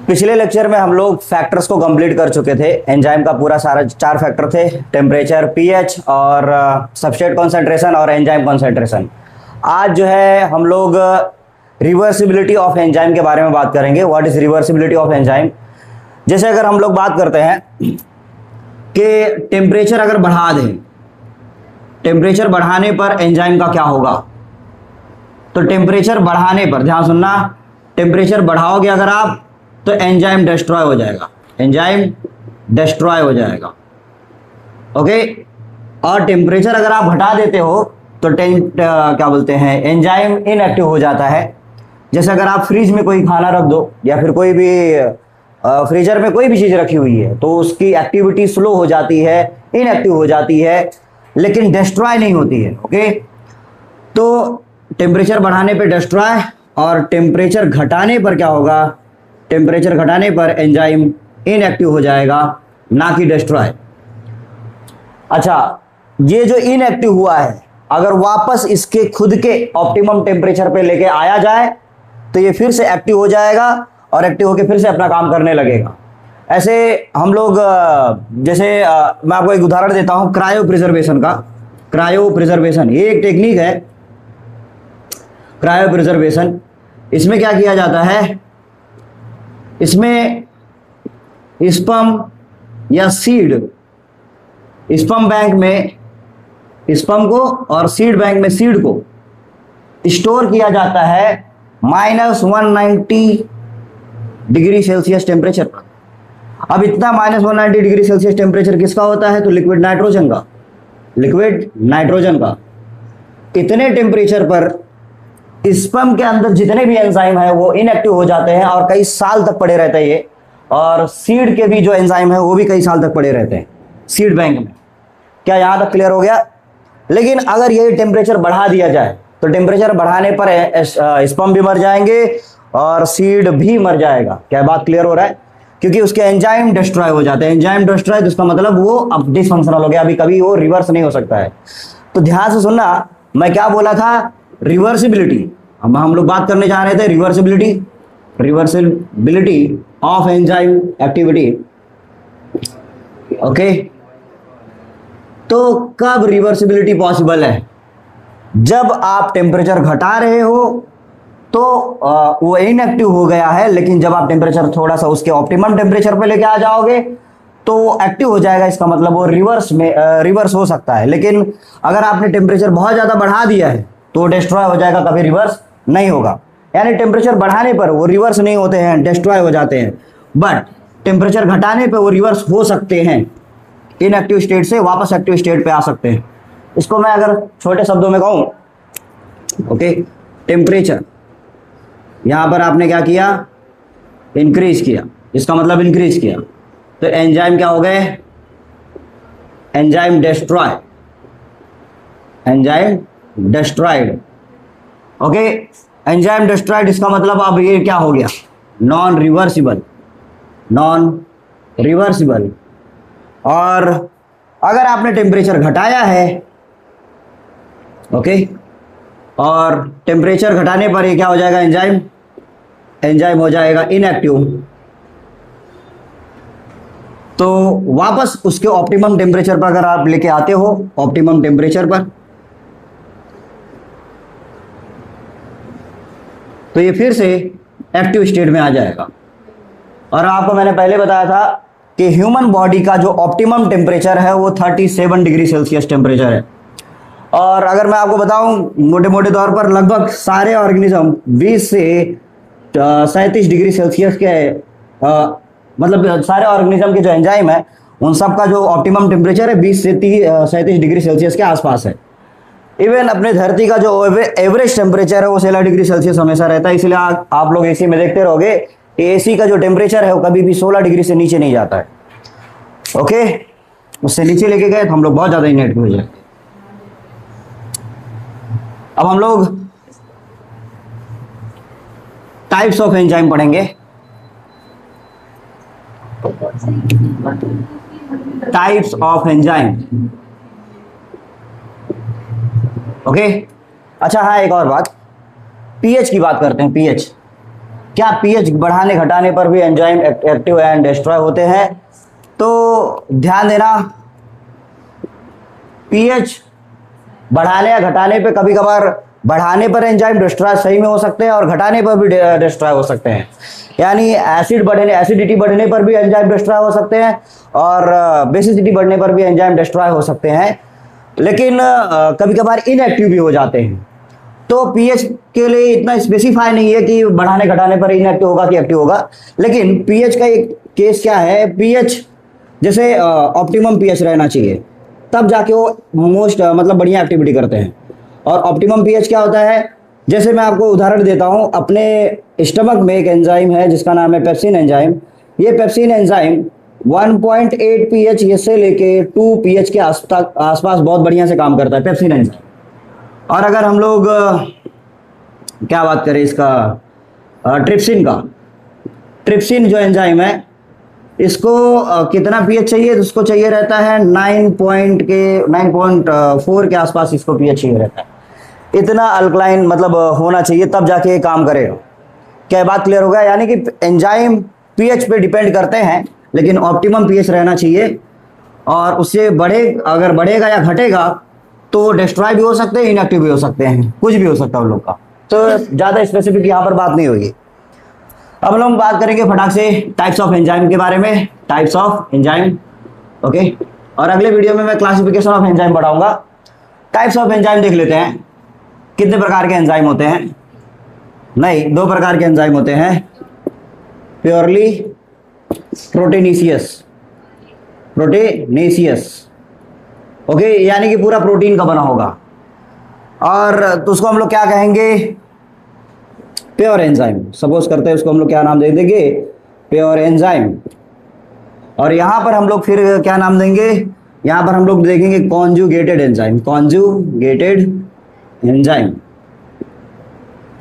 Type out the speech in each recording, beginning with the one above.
पिछले लेक्चर में हम लोग फैक्टर्स को कंप्लीट कर चुके थे। एंजाइम का पूरा सारा 4 फैक्टर थे, टेम्परेचर, पीएच और सबस्ट्रेट कॉन्सेंट्रेशन और एंजाइम कॉन्सेंट्रेशन। आज जो है हम लोग रिवर्सिबिलिटी ऑफ एंजाइम के बारे में बात करेंगे। What is reversibility of enzyme? जैसे अगर हम लोग बात करते हैं कि टेम्परेचर अगर बढ़ा दें, टेम्परेचर बढ़ाने पर एंजाइम का क्या होगा? तो टेम्परेचर बढ़ाने पर ध्यान सुनना, टेम्परेचर बढ़ाओगे अगर आप तो एंजाइम डिस्ट्रॉय हो जाएगा, एंजाइम डिस्ट्रॉय हो जाएगा। ओके, और टेम्परेचर अगर आप घटा देते हो तो क्या बोलते हैं, एंजाइम इनएक्टिव हो जाता है। जैसे अगर आप फ्रिज में कोई खाना रख दो या फिर कोई भी फ्रीजर में कोई भी चीज रखी हुई है तो उसकी एक्टिविटी स्लो हो जाती है, इनएक्टिव हो जाती है, लेकिन डिस्ट्रॉय नहीं होती है। ओके, तो टेम्परेचर बढ़ाने पे डिस्ट्रॉय और टेम्परेचर घटाने पर क्या होगा? टेम्परेचर घटाने पर एंजाइम इनएक्टिव हो जाएगा, ना कि डिस्ट्रॉय। अच्छा, ये जो इनएक्टिव हुआ है अगर वापस इसके खुद के ऑप्टिमम टेम्परेचर पे लेके आया जाए तो ये फिर से एक्टिव हो जाएगा और एक्टिव होकर फिर से अपना काम करने लगेगा। ऐसे हम लोग जैसे मैं आपको एक उदाहरण देता हूं क्रायो प्रिजर्वेशन का। क्रायो प्रिजर्वेशन ये एक टेक्निक है, क्रायो प्रिजर्वेशन। इसमें क्या किया जाता है, इसमें स्पर्म या सीड, स्पर्म बैंक में स्पर्म को और सीड बैंक में सीड को स्टोर किया जाता है -190 डिग्री सेल्सियस टेम्परेचर पर। अब इतना -190 डिग्री सेल्सियस टेम्परेचर किसका होता है? तो लिक्विड नाइट्रोजन का, लिक्विड नाइट्रोजन का। इतने टेम्परेचर पर स्पर्म के अंदर जितने भी एंजाइम है वो इनएक्टिव हो जाते हैं और कई साल तक पड़े रहते हैं ये, और सीड के भी जो एंजाइम है वो भी कई साल तक पड़े रहते हैं सीड बैंक में। क्या यहां तक क्लियर हो गया? लेकिन अगर ये टेम्परेचर बढ़ा दिया जाए तो टेम्परेचर बढ़ाने पर स्पर्म भी मर जाएंगे और सीड भी मर जाएगा। क्या बात क्लियर हो रहा है? क्योंकि उसके एंजाइम डिस्ट्रॉय हो जाते हैं। एंजाइम डिस्ट्रॉय तो इसका मतलब वो अब डिसफंक्शनल हो गया, अभी कभी वो रिवर्स नहीं हो सकता है। तो ध्यान से सुनना, मैं क्या बोला था? रिवर्सिबिलिटी। अब हम लोग बात करने जा रहे थे reversibility, reversibility of enzyme activity. Okay, तो कब रिवर्सिबिलिटी पॉसिबल है? जब आप टेम्परेचर घटा रहे हो तो वो इनएक्टिव हो गया है, लेकिन जब आप टेम्परेचर थोड़ा सा उसके ऑप्टिमम टेम्परेचर पे लेके आ जाओगे तो वो एक्टिव हो जाएगा। इसका मतलब वो रिवर्स हो सकता है। लेकिन अगर आपने टेम्परेचर बहुत ज्यादा बढ़ा दिया है तो डिस्ट्रॉय हो जाएगा, कभी रिवर्स नहीं होगा। यानी टेम्परेचर बढ़ाने पर वो रिवर्स नहीं होते हैं, डिस्ट्रॉय हो जाते हैं, बट टेम्परेचर घटाने पर वो रिवर्स हो सकते हैं, इनएक्टिव स्टेट से वापस एक्टिव स्टेट पे आ सकते हैं। इसको मैं अगर छोटे शब्दों में कहूं, ओके, टेम्परेचर यहां पर आपने क्या किया? इंक्रीज किया, इसका मतलब इंक्रीज किया, तो एंजाइम क्या हो गए? Enzyme destroy, enzyme destroyed. Okay, enzyme destroyed इसका मतलब अब ये क्या हो गया? Non reversible, non reversible. और अगर आपने टेम्परेचर घटाया है, ओके, और टेम्परेचर घटाने पर ये क्या हो जाएगा? एंजाइम हो जाएगा इनएक्टिव। तो वापस उसके ऑप्टिमम टेम्परेचर पर अगर आप लेके आते हो, ऑप्टिमम टेम्परेचर पर, तो ये फिर से एक्टिव स्टेट में आ जाएगा। और आपको मैंने पहले बताया था कि ह्यूमन बॉडी का जो ऑप्टिमम टेम्परेचर है वो 37 डिग्री सेल्सियस टेम्परेचर है। और अगर मैं आपको बताऊं मोटे मोटे तौर पर लगभग सारे ऑर्गेनिज्म 20 से 37 डिग्री सेल्सियस के मतलब सारे ऑर्गेनिज्म के जो एंजाइम है उन सब का जो ऑप्टिमम टेम्परेचर है 20 से 37 डिग्री सेल्सियस के आसपास है। इवन अपने धरती का जो एवरेज टेम्परेचर है वो 16 डिग्री सेल्सियस हमेशा रहता है। इसलिए आप लोग एसी में देखते रहोगे, एसी का जो टेम्परेचर है वो कभी भी 16 डिग्री से नीचे नहीं जाता है। ओके, उससे नीचे लेके गए तो हम लोग बहुत ज्यादा इनएक्टिव हो जाते। अब हम लोग टाइप्स ऑफ एंजाइम पढ़ेंगे। Types of enzyme. ओके, अच्छा हाँ, एक और बात, पीएच की बात करते हैं। पीएच क्या पीएच बढ़ाने घटाने पर भी एंजाइम एक्टिव एंड डिस्ट्रॉय होते हैं? तो ध्यान देना, पीएच बढ़ाने या घटाने पे कभी कभार बढ़ाने पर एंजाइम डिस्ट्रॉय सही में हो सकते हैं और घटाने पर भी डिस्ट्रॉय हो सकते हैं। यानी एसिडिटी बढ़ने पर भी एंजाइम डिस्ट्रॉय हो सकते हैं और बेसिसिटी बढ़ने पर भी एंजाइम डिस्ट्रॉय हो सकते हैं, लेकिन कभी कभार इनएक्टिव भी हो जाते हैं। तो पीएच के लिए इतना स्पेसिफाई नहीं है कि बढ़ाने घटाने पर इनएक्टिव होगा कि एक्टिव होगा, लेकिन पीएच का एक केस क्या है, पीएच जैसे ऑप्टिमम पीएच रहना चाहिए, तब जाके वो मोस्ट मतलब बढ़िया एक्टिविटी करते हैं। और ऑप्टिमम पीएच क्या होता है, जैसे मैं आपको उदाहरण देता हूँ, अपने स्टमक में एक एंजाइम है जिसका नाम है पेप्सिन एंजाइम। ये पेप्सिन एंजाइम 1.8 पीएच से लेके 2 पीएच के आसपास बहुत बढ़िया से काम करता है पेप्सिन एंजाइम। और अगर हम लोग क्या बात करें इसका ट्रिप्सिन का, ट्रिप्सिन जो एंजाइम है इसको कितना पीएच चाहिए, तो उसको चाहिए रहता है 9.4 के आसपास इसको पीएच चाहिए रहता है। इतना अल्कलाइन मतलब होना चाहिए, तब जाके ये काम करेगा। क्या बात क्लियर होगा? यानी कि एंजाइम पीएच पे डिपेंड करते हैं, लेकिन ऑप्टिमम पीएच रहना चाहिए। और उससे अगर बढ़ेगा या घटेगा तो डिस्ट्रॉय भी हो सकते हैं, इनएक्टिव भी हो सकते हैं, कुछ भी हो सकता है उन लोग का। तो ज़्यादा स्पेसिफिक यहाँ पर बात नहीं होगी। अब हम लोग बात करेंगे फटाक से टाइप्स ऑफ एंजाइम के बारे में, टाइप्स ऑफ एंजाइम, ओके। और अगले वीडियो में मैं क्लासिफिकेशन ऑफ एंजाइम पढ़ाऊंगा। टाइप्स ऑफ एंजाइम देख लेते हैं। कितने प्रकार के एंजाइम होते हैं? नहीं, 2 प्रकार के एंजाइम होते हैं, प्योरली प्रोटीनेशियस, ओके, यानी कि पूरा प्रोटीन का बना होगा। और तो उसको हम लोग क्या कहेंगे? Pure enzyme. सपोज करते हैं उसको हम लोग क्या नाम दे देंगे? Pure enzyme. और यहां पर हम लोग फिर क्या नाम देंगे? यहां पर हम लोग देखेंगे conjugated enzyme, conjugated enzyme.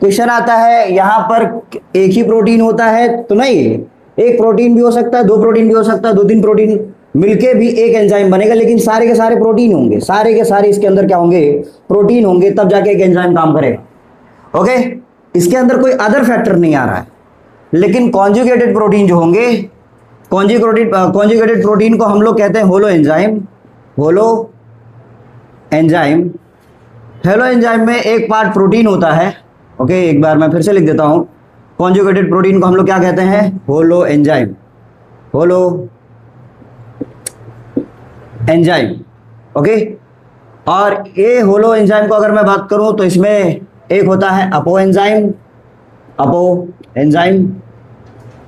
Question आता है यहां पर एक ही प्रोटीन होता है? तो नहीं, एक प्रोटीन भी हो सकता है, 2 प्रोटीन भी हो सकता है, 2-3 प्रोटीन मिलके भी एक एंजाइम बनेगा, लेकिन सारे के सारे प्रोटीन होंगे, सारे के सारे इसके अंदर क्या होंगे? प्रोटीन होंगे, तब जाके एक एंजाइम काम करेगा। ओके, इसके अंदर कोई अदर फैक्टर नहीं आ रहा है। लेकिन कॉन्जुगेटेड प्रोटीन जो होंगे, कॉन्जुगेटेड प्रोटीन को हम लोग कहते हैं holo enzyme. Holo enzyme, hello enzyme में एक पार्ट प्रोटीन होता है। ओके, एक बार मैं फिर से लिख देता हूं, कॉन्जुगेटेड प्रोटीन को हम लोग क्या कहते हैं? Holo enzyme, holo enzyme, okay. और ये होलो एंजाइम को अगर मैं बात करूं तो इसमें एक होता है अपो एंजाइम,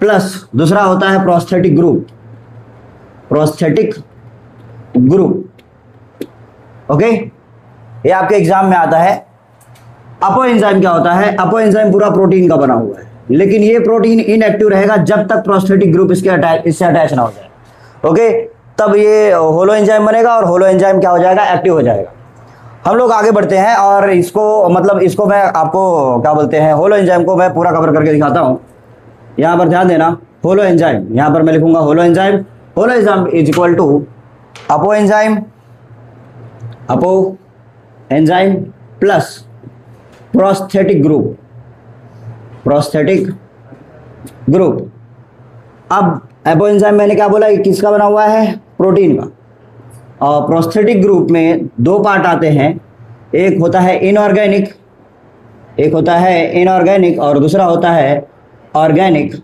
प्लस दूसरा होता है प्रोस्थेटिक ग्रुप, ओके। ये आपके एग्जाम में आता है। अपो एंजाइम क्या होता है? अपो एंजाइम पूरा प्रोटीन का बना हुआ है, लेकिन ये प्रोटीन इनएक्टिव रहेगा जब तक प्रोस्थेटिक ग्रुप इससे अटैच ना हो जाए, ओके। तब ये होलो एंजाइम बनेगा और होलो एंजाइम क्या हो जाएगा? एक्टिव हो जाएगा। हम लोग आगे बढ़ते हैं और इसको मैं आपको क्या बोलते हैं, होलो एंजाइम को मैं पूरा कवर करके दिखाता हूँ। यहाँ पर ध्यान देना, होलो एंजाइम, यहाँ पर मैं लिखूंगा holoenzyme is equal to apoenzyme plus prosthetic group. अब अपो एंजाइम मैंने क्या बोला, किसका बना हुआ है? प्रोटीन का। और प्रोस्थेटिक ग्रुप में 2 पार्ट आते हैं, एक होता है इनऑर्गेनिक और दूसरा होता है ऑर्गेनिक।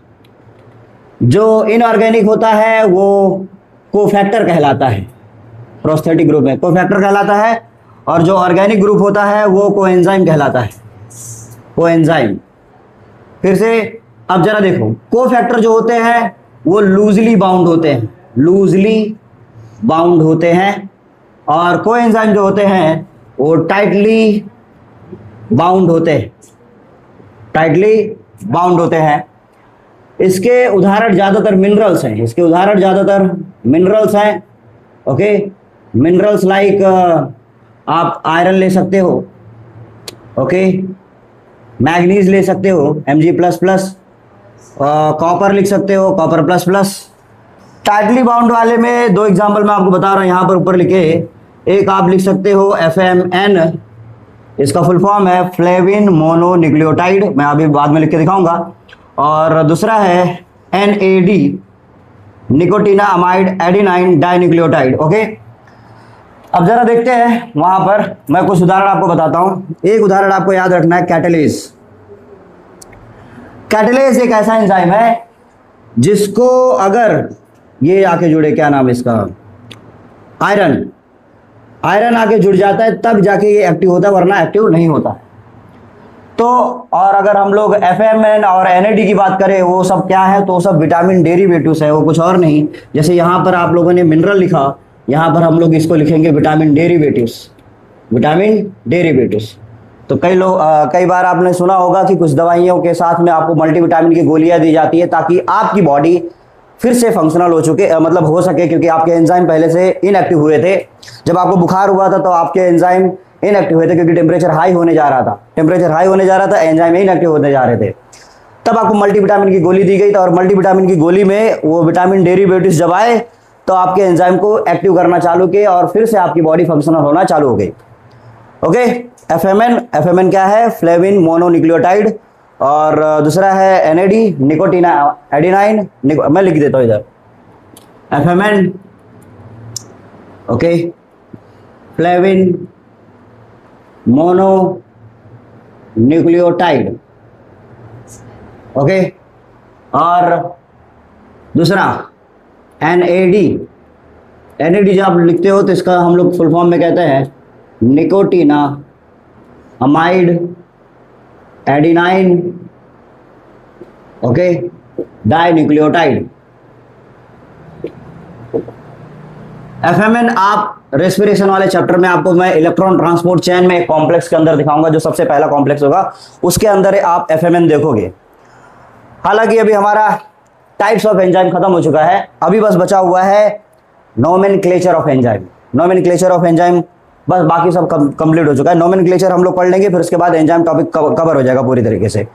जो इनऑर्गेनिक होता है वो कोफैक्टर कहलाता है, प्रोस्थेटिक ग्रुप में कोफैक्टर कहलाता है, और जो ऑर्गेनिक ग्रुप होता है वो कोएंजाइम कहलाता है, कोएंजाइम। फिर से अब जरा देखो, कोफैक्टर जो होते हैं वो लूजली बाउंड होते हैं और कोएंजाइम जो होते हैं वो टाइटली बाउंड होते हैं। इसके उदाहरण ज़्यादातर मिनरल्स हैं, ओके। मिनरल्स लाइक आप आयरन ले सकते हो, ओके, मैग्नीज ले सकते हो Mg++, कॉपर लिख सकते हो कॉपर++। टाइटली बाउंड वाले में 2 एग्जांपल मैं आपको बता रहा हूँ, यहाँ पर ऊपर लिखे। एक आप लिख सकते हो FMN, इसका फुल फॉर्म है फ्लेविन मोनोन्यूक्लियोटाइड, मैं अभी बाद में लिख के दिखाऊंगा। और दूसरा है NAD, nicotinamide adenine dinucleotide. Okay, अब जरा देखते हैं वहां पर, मैं कुछ उदाहरण आपको बताता हूं। एक उदाहरण आपको याद रखना है, कैटालेज। कैटालेज एक ऐसा एंजाइम है जिसको अगर ये आके जुड़े, क्या नाम है इसका, आयरन आके जुड़ जाता है तब जाके ये एक्टिव होता है, वरना एक्टिव नहीं होता है। तो और अगर हम लोग FMN और NAD की बात करें, वो सब क्या है, तो सब विटामिन डेरिवेटिव्स है, वो कुछ और नहीं। जैसे यहाँ पर आप लोगों ने मिनरल लिखा, यहाँ पर हम लोग इसको लिखेंगे विटामिन डेरिवेटिव्स, विटामिन डेरिवेटिव्स। तो कई बार आपने सुना होगा कि कुछ दवाइयों के साथ में आपको मल्टीविटामिन की गोलियां दी जाती है ताकि आपकी बॉडी फिर से फंक्शनल हो मतलब हो सके, क्योंकि आपके एंजाइम पहले से इनएक्टिव हुए थे। जब आपको बुखार हुआ था तो आपके एंजाइम इनएक्टिव हुए थे, क्योंकि टेम्परेचर हाई होने जा रहा था, एंजाइम इनएक्टिव होने जा रहे थे। तब आपको मल्टीविटामिन की गोली दी गई था, और मल्टीविटामिन की गोली में वो विटामिन डेरिवेटिव्स जब आए तो आपके एंजाइम को एक्टिव करना चालू किए, और फिर से आपकी बॉडी फंक्शनल होना चालू हो गई। ओके, FMN क्या है, फ्लेविन मोनोन्यूक्लियोटाइड, और दूसरा है NAD, निकोटीना एडिनाइन, मैं लिख देता हूं इधर, FMN, okay, flavin mono nucleotide. Okay, और दूसरा NAD जब आप लिखते हो तो इसका हम लोग फुल फॉर्म में कहते हैं nicotinamide adenine, okay, dinucleotide. FMN आप रेस्पिरेशन वाले चैप्टर में आपको मैं इलेक्ट्रॉन ट्रांसपोर्ट चेन में एक कॉम्प्लेक्स के अंदर दिखाऊंगा, जो सबसे पहला कॉम्प्लेक्स होगा, उसके अंदर आप FMN देखोगे। हालांकि अभी हमारा टाइप्स ऑफ एंजाइम खत्म हो चुका है, अभी बस बचा हुआ है nomenclature of enzyme. Nomenclature of enzyme बस, बाकी सब कंप्लीट हो चुका है। नोमेनक्लेचर हम लोग पढ़ लेंगे, फिर उसके बाद एंजाइम टॉपिक कवर हो जाएगा पूरी तरीके से।